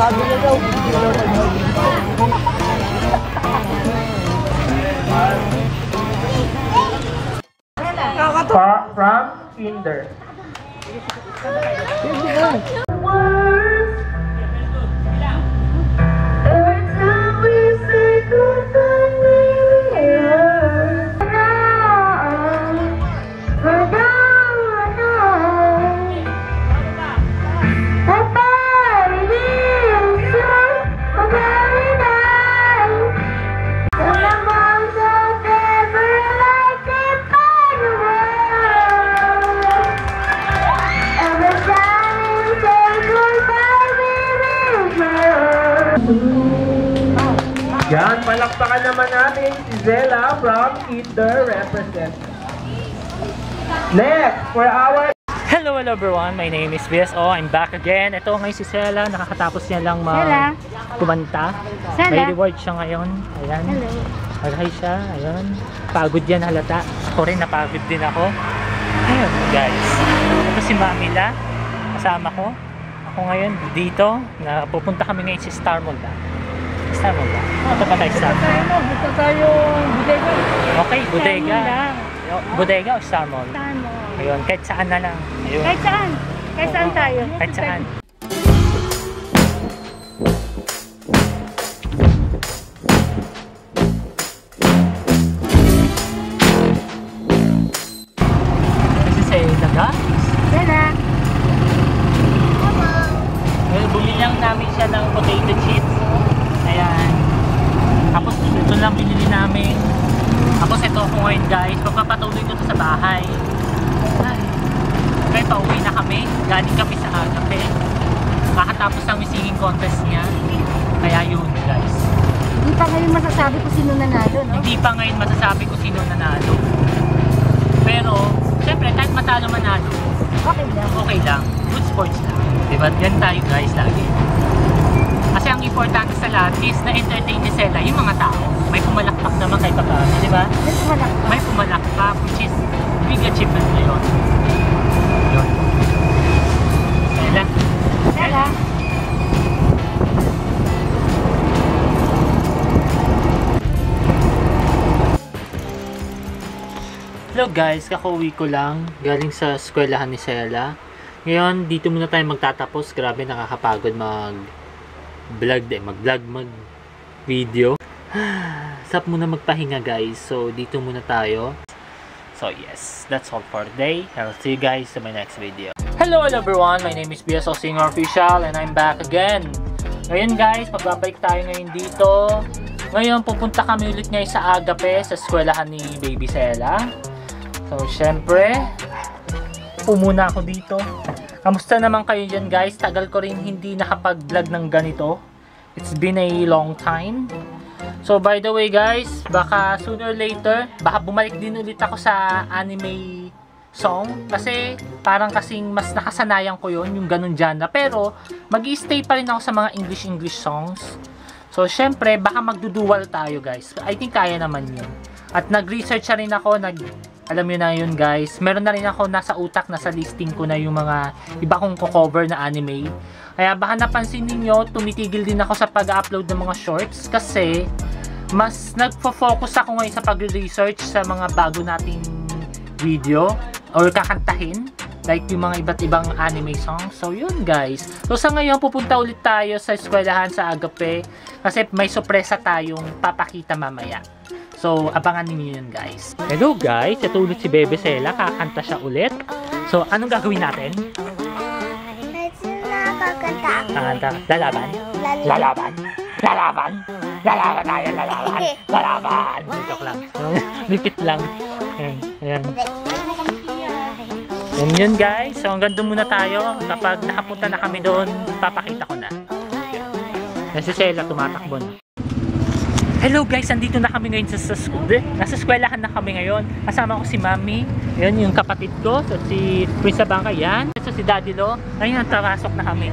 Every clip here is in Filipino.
Sabi na daw. From Kinder. Yan, palakpakan naman natin si Zella from Kinder represent. Next, for our... Hello everyone, my name is VSO. I'm back again. Ito ngayon si Zella, nakakatapos niya lang kumanta. May reward siya ngayon. Ayan. Hello. Hi siya, ayan. Pagod yan halata. Ako rin, napagod din ako. Ayun guys. Ito si Mamila. Kasama ko. Ako ngayon dito. Pupunta kami ngayon si Star Mall. Star Mall ba? Ito pa tayo Star Mall. Gusto tayo bodega. Okay, bodega. Bodega o Star Mall? Star Mall. Ayun, kahit saan na lang. Ayun. Kahit saan? Kahit saan tayo? Kahit saan. Kasi sa Ilaga. Zella. Well, bumili lang namin siya ng potato chips. Ayan. Tapos ito lang binili namin. Tapos ito ako ngayon guys. Magpapatuloy ko ito sa bahay. Ay. Kaya pauwi na kami. Galing kami sa Agape. Kakatapos ng singing contest niya. Kaya yun guys. Hindi pa ngayon masasabi kung sino nanalo, no? Hindi pa ngayon masasabi kung sino nanalo. Pero, syempre kahit matalo manalo, Okay lang. okay lang. Good sports lang. Diba? Yan tayo guys lagi. Kasi ang importante sa lahat is na-entertain ni Zella yung mga tao. May pumalakpak naman kay Papa, di ba? May pumalakpak, which is big achievement na yun. Yun. Zella. Zella. Hello guys, kakauwi ko lang galing sa eskwelahan ni Zella. Ngayon, dito muna tayo magtatapos. Grabe, nakakapagod mag-vlog, mag-video. Sarap muna magpahinga guys. So, dito muna tayo. So, yes, that's all for today. I'll see you guys in my next video. Hello everyone, my name is BSO Singer Official and I'm back again. Ngayon guys, magbabalik tayo ngayon dito. Ngayon, pupunta kami ulit ngayon sa Agape, sa eskwelahan ni Baby Zella. So, syempre, muna ako dito. Kamusta naman kayo dyan guys? Tagal ko rin hindi nakapag-vlog ng ganito. It's been a long time. So by the way guys, baka sooner or later, baka bumalik din ulit ako sa anime song. Kasi parang kasing mas nakasanayan ko yon yung ganun genre. Pero mag-i-stay pa rin ako sa mga English songs. So syempre, baka magdudual tayo guys. I think kaya naman yun. At nag-research rin ako, alam nyo na yun guys, meron na rin ako nasa utak, nasa listing ko na yung mga iba kong cover na anime. Kaya baka napansin niyo, tumitigil din ako sa pag-upload ng mga shorts kasi mas nagfo-focus ako ngayon sa pag-research sa mga bago nating video or kakantahin, like yung mga iba't ibang anime songs. So yun guys. So sa ngayon, pupunta ulit tayo sa eskwelahan sa Agape kasi may sorpresa tayong papakita mamaya. So, abangan niyo yun guys. Hello guys, ito ulit si Bebe Zella, kakanta siya ulit. So, anong gagawin natin? Kakanta. Lalaban? Lalaban? Lalaban? Lalaban tayo, lalaban! Lalaban! Joke lang. Lipit lang. Ayan. Yan yun guys. So, hanggang doon muna tayo. Kapag nakapunta na kami doon, papakita ko na. Yan si Zella, tumatakbo na. Hello guys, andito na kami ngayon nasa eskwelahan na kami ngayon. Kasama ko si Mami, yun yung kapatid ko, so si Prince Abangka, yan. So si Daddy Lo, ngayon tarasok na kami.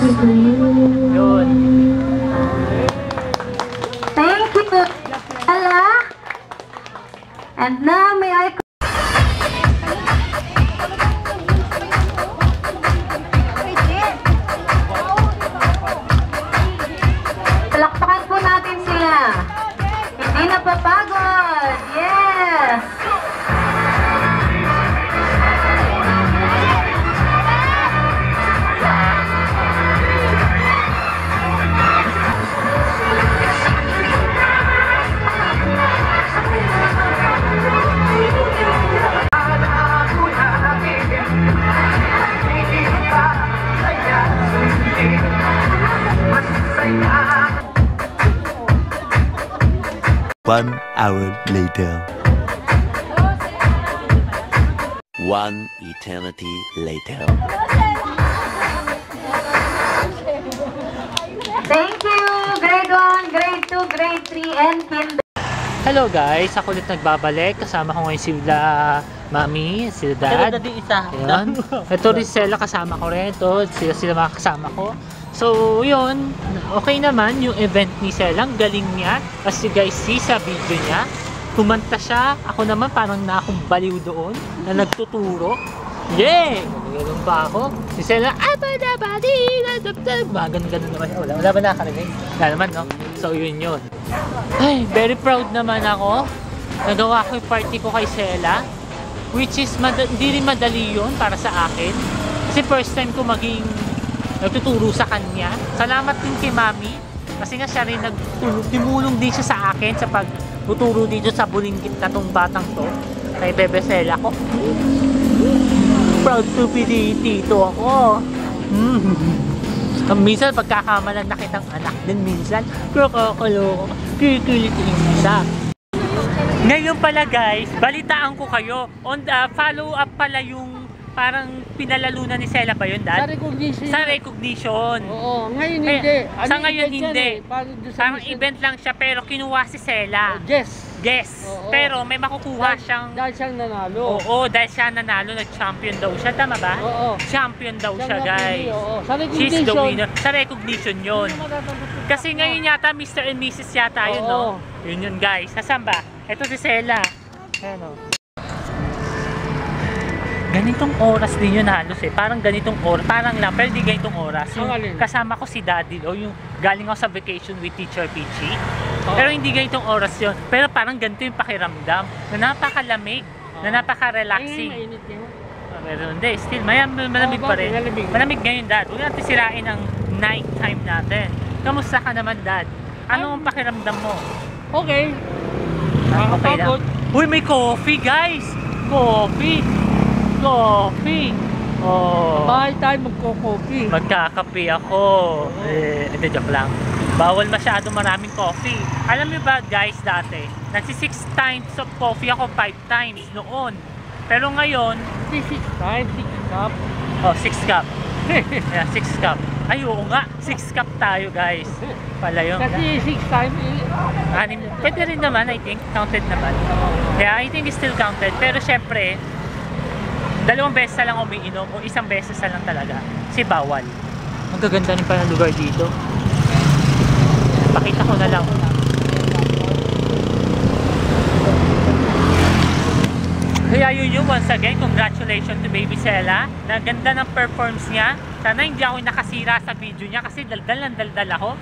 Yun. Thank you, Ella. And now may I palakpakan po natin sila. Hindi napapagod. Yes! One hour later. One eternity later. Thank you, grade 1, grade 2, grade 3, and kinder. Hello guys, ako ulit nagbabalik. Kasama ko ngayon sila Mami, sila Dad. Ayan. Ito rin sila kasama ko rin. Ito, sila mga kasama ko. So, yun. Okay naman yung event ni Sela. Ang galing niya. As you guys see sa video niya, kumanta siya. Ako naman parang na akong baliw doon na nagtuturo. Yeah! Ganun pa ako. Si Sela, mga ganun naman. Wala ba nakalagay? Wala naman, no? So, yun yun. Ay, very proud naman ako. Nagawa ko yung party ko kay Sela. Which is, hindi rin madali yun para sa akin. Kasi first time ko maging nagtuturo sa kanya. Salamat din kay Mami. Kasi nga siya rin tumulong din siya sa akin sa pagtuturo dito sa bulingkit na tong batang to. Kay Bebe Sela ko. Proud to be dito ako. Minsan pagkakamalan na kitang anak din minsan. Pero kakalo, kikilitin isa. Ngayon pala guys, balitaan ko kayo. On the follow up pala yung parang pinalalunan ni Sela ba yun, Dad? Sa recognition. Sa recognition. Oo, ngayon hindi. Sa ngayon hindi. Parang Event. event lang siya pero kinuha si Sela. Yes. Yes. Oo. Pero may makukuha siyang... Dahil siyang nanalo. Oo, dahil siya nanalo, nag-champion daw siya. Tama ba? Oo. Champion daw siya, Siyang guys. napili, oo. Sa She's the recognition. winner. Sa recognition yun. Kasi ngayon yata, Mr. and Mrs. yata yun, no? Oo. Yun yun, guys. Saan ba? Ito si Sela. Ayan, o. Ganitong oras din yun halos eh. Parang ganitong oras. Parang lang, pero di ganitong oras. Yung Ang alin? kasama ko si Daddy, o yung galing ako sa vacation with Teacher Pichi. Oo. Pero hindi ganitong oras yun. Pero parang ganito yung pakiramdam. Na napakalamig. Na napaka-relaxing. Ay, mainit yun. Pero hindi, still, malamig pa rin. Malamig. Malamig ngayon, Dad. Huwag natin sirain ang night time natin. Kamusta ka naman, Dad? Ano ang pakiramdam mo? Okay. Okay lang. Nakakapagod. Uy, may coffee, guys! Coffee! Coffee! Oh. Bahay tayo magko-coffee. Magkakape ako. Hindi, joke lang. Bawal masyado maraming coffee. Alam niyo ba, guys, dati, nagsi 6 times of coffee ako, 5 times noon. Pero ngayon, 6 times, 6 cup. oh, 6 cup. Yeah, 6 cup. Ay, oo nga, 6 cup tayo, guys. Pala yun. Kasi 6 times, Anim. Pwede rin naman, I think. Counted naman. Yeah, I think it's still counted. Pero syempre, 2 beses na lang umiinom o 1 beses na lang talaga. Kasi bawal. Ang gaganda rin pala ng lugar dito. Pakita ko na lang. Kaya yun yung once again, congratulations to Baby Sela. Naganda ng performance niya. Sana hindi ako nakasira sa video niya kasi daldal ako.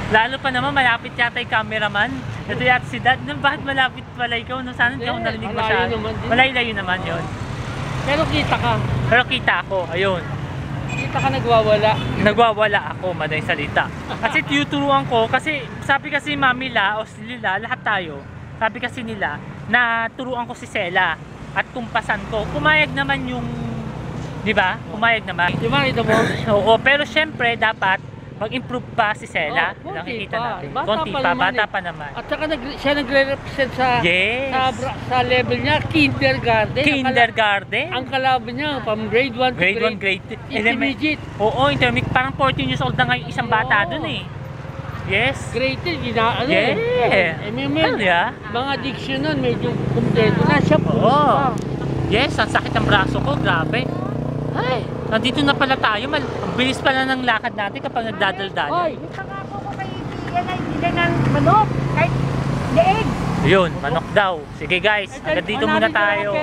Lalo pa naman malapit yata yung cameraman. Ito yata si Dad. Bakit malapit pala ikaw? Sana hindi ako narinig masyado. Malayo naman yun. pero kita ka. Pero kita ako, ayun. Kita ka nagwawala. Nagwawala ako, madaling salita. Kasi tinuturuan ko, kasi sabi kasi Mami La o sila, lahat tayo, sabi kasi nila, na turuan ko si Sela at kumpasan ko. Pumayag naman yung, di ba? Pumayag naman. Di ba, ito mo? Oo, pero syempre dapat mag-improve pa si Sela. Oh, konti Nakikita pa. natin. Bata Konti pa pa, naman bata eh. pa naman. At saka siya nagre-represent sa, Yes. sa level niya, kindergarten. Kindergarten? Ang kalaban niya, from grade 1 to Grade 1, grade 2. intermediate. Oo, intermediate. Parang 14 years old na ngayon isang bata dun eh. Yes. Grade 10, ano Yeah. Ano ya? mga diction nun, medyo kumpleto na siya po. Oo. Yes, ang sakit ng braso ko, grabe. Ay, nandito na pala tayo. Ang bilis pala ng lakad natin kapag nagdadaldal. Hoy! Pangako ko kay yan ay hindi ng manok. Kahit leeg. Yun, manok daw. Sige guys, hanggang dito muna tayo.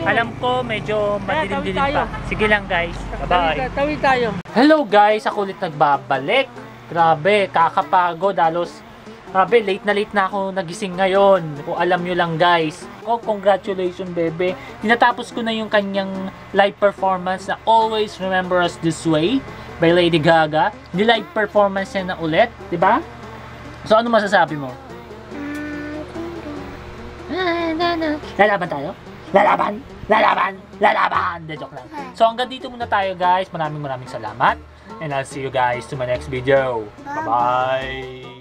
Alam ko medyo madilim-dilim pa. Sige lang guys. Bye-bye. Tawid tayo. Hello guys, ako ulit nagbabalik. Grabe, kakapagod. Halos, grabe, late na ako nagising ngayon. Kung alam nyo lang guys. Oh, congratulations bebe. Tinatapos ko na yung kanyang live performance na Always Remember Us This Way by Lady Gaga. Ni-live performance niya na ulit, di ba? So ano masasabi mo? Lalaban tayo? Lalaban! Lalaban! Lalaban! De, joke lang. So hanggang dito muna tayo guys. Maraming salamat. And I'll see you guys to my next video. Bye-bye!